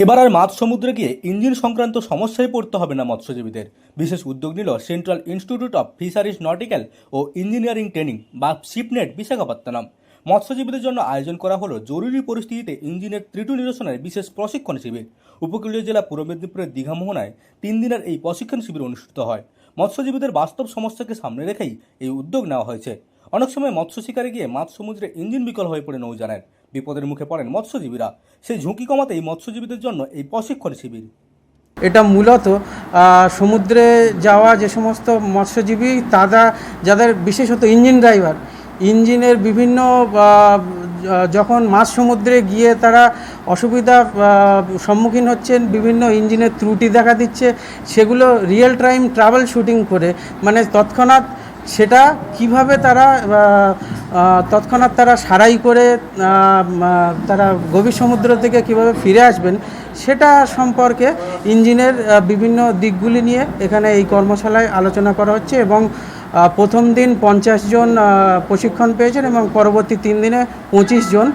এবার আর মাঝ সমুদ্রে গিয়ে ইঞ্জিন সংক্রান্ত সমস্যায় পড়তে হবে না মৎস্যজীবীদের। বিশেষ উদ্যোগ নিল central institute of fisheries nautical ও ইঞ্জিনিয়ারিং ট্রেনিং বা শিপনেট বিশাখাপত্তনম। মৎস্যজীবীদের জন্য আয়োজন করা হলো জরুরি পরিস্থিতিতে ইঞ্জিনের ত্রুটি নিরসনের বিশেষ প্রশিক্ষণ শিবির। উপকূলীয় জেলা পূর্ব মেদিনীপুরের দীঘা মোহনায় 3 দিনের এই প্রশিক্ষণ শিবির অনুষ্ঠিত হয়। মৎস্যজীবীদের বাস্তব সমস্যাকে সামনে রেখেই এই উদ্যোগ নেওয়া হয়েছে। অনেক সময় মৎস্য শিকারে গিয়ে মাঝ সমুদ্রে ইঞ্জিন বিকল হয়ে পড়ে নৌযানের, বিপদের মুখে পড়েন মৎস্যজীবীরা। সেই ঝুঁকি কমাতেই মৎস্যজীবীদের জন্য এই প্রশিক্ষণ শিবির। এটা মূলত সমুদ্রে যাওয়া যে সমস্ত মৎস্যজীবী যাদের বিশেষত ইঞ্জিন ড্রাইভার, ইঞ্জিনের বিভিন্ন যখন মাঝ সমুদ্রে গিয়ে তারা অসুবিধা সম্মুখীন হচ্ছেন, বিভিন্ন ইঞ্জিনের ত্রুটি দেখা দিচ্ছে, সেগুলো রিয়েল টাইম ট্রাভেল শুটিং করে মানে তৎক্ষণাৎ সেটা কিভাবে তারা সারাই করে তারা গভীর সমুদ্র থেকে কিভাবে ফিরে আসবেন সেটা সম্পর্কে ইঞ্জিনের বিভিন্ন দিকগুলি নিয়ে এখানে এই কর্মশালায় আলোচনা করা হচ্ছে। এবং প্রথম দিন 50 জন প্রশিক্ষণ পেয়েছেন এবং পরবর্তী 3 দিনে 25 জন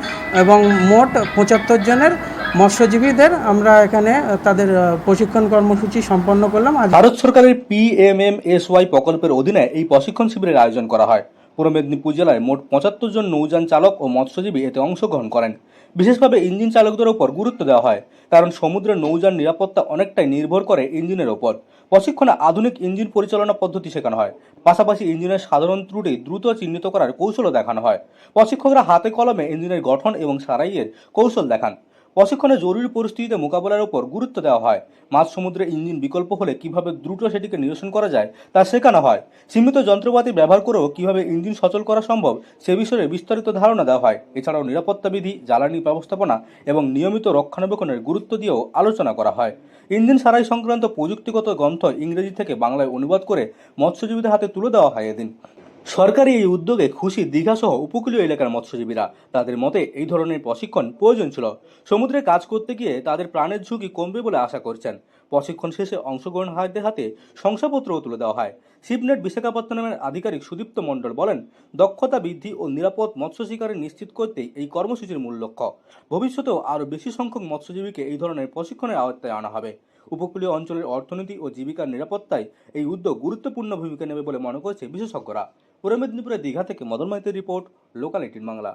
এবং মোট 75 জনের মৎস্যজীবীদের আমরা এখানে তাদের প্রশিক্ষণ কর্মসূচি সম্পন্ন করলাম। ভারত সরকারের PMMSY প্রকল্পের অধীনে এই প্রশিক্ষণ শিবিরের আয়োজন করা হয়। পূর্ব মেদিনীপুর জেলায় মোট 75 জন নৌযান চালক ও মৎস্যজীবী এতে অংশগ্রহণ করেন। বিশেষভাবে ইঞ্জিন চালকদের ওপর গুরুত্ব দেওয়া হয়, কারণ সমুদ্রের নৌযান নিরাপত্তা অনেকটাই নির্ভর করে ইঞ্জিনের ওপর। প্রশিক্ষণে আধুনিক ইঞ্জিন পরিচালনা পদ্ধতি শেখানো হয়, পাশাপাশি ইঞ্জিনের সাধারণ ত্রুটি দ্রুত চিহ্নিত করার কৌশলও দেখানো হয়। প্রশিক্ষকরা হাতে কলমে ইঞ্জিনের গঠন এবং সারাইয়ের কৌশল দেখান। প্রশিক্ষণে জরুরি পরিস্থিতিতে মোকাবেলার উপর গুরুত্ব দেওয়া হয়। মাঝ সমুদ্রে ইঞ্জিন বিকল্প হলে কিভাবে দ্রুত সেটিকে নিরসন করা যায় তা শেখানো হয়। সীমিত যন্ত্রপাতি ব্যবহার করেও কিভাবে ইঞ্জিন সচল করা সম্ভব সে বিষয়ে বিস্তারিত ধারণা দেওয়া হয়। এছাড়াও নিরাপত্তা বিধি, জ্বালানি ব্যবস্থাপনা এবং নিয়মিত রক্ষণাবেক্ষণের গুরুত্ব দিয়েও আলোচনা করা হয়। ইঞ্জিন সারাই সংক্রান্ত প্রযুক্তিগত গ্রন্থ ইংরেজি থেকে বাংলায় অনুবাদ করে মৎস্যজীবীদের হাতে তুলে দেওয়া হয় এদিন। সরকারি এই উদ্যোগে খুশি দীঘা সহ উপকূলীয় এলাকার মৎস্যজীবীরা। তাদের মতে এই ধরনের প্রশিক্ষণ প্রয়োজন ছিল। সমুদ্রে কাজ করতে গিয়ে তাদের প্রাণের ঝুঁকি কমবে বলে আশা করছেন। প্রশিক্ষণ শেষে অংশগ্রহণ হাতে হাতে শংসাপত্রও তুলে দেওয়া হয়। শিপনেট বিশাখাপত্তনমের আধিকারিক সুদীপ্ত মণ্ডল বলেন, দক্ষতা বৃদ্ধি ও নিরাপদ মৎস্য শিকারে নিশ্চিত করতেই এই কর্মসূচির মূল লক্ষ্য। ভবিষ্যতেও আরও বেশি সংখ্যক মৎস্যজীবীকে এই ধরনের প্রশিক্ষণের আওতায় আনা হবে। উপকূলীয় অঞ্চলের অর্থনীতি ও জীবিকার নিরাপত্তায় এই উদ্যোগ গুরুত্বপূর্ণ ভূমিকা নেবে বলে মনে করছে বিশেষজ্ঞরা। পূর্ব মেদিনীপুরের দীঘা থেকে মদন মাইতির রিপোর্ট, লোকাল 18 বাংলা।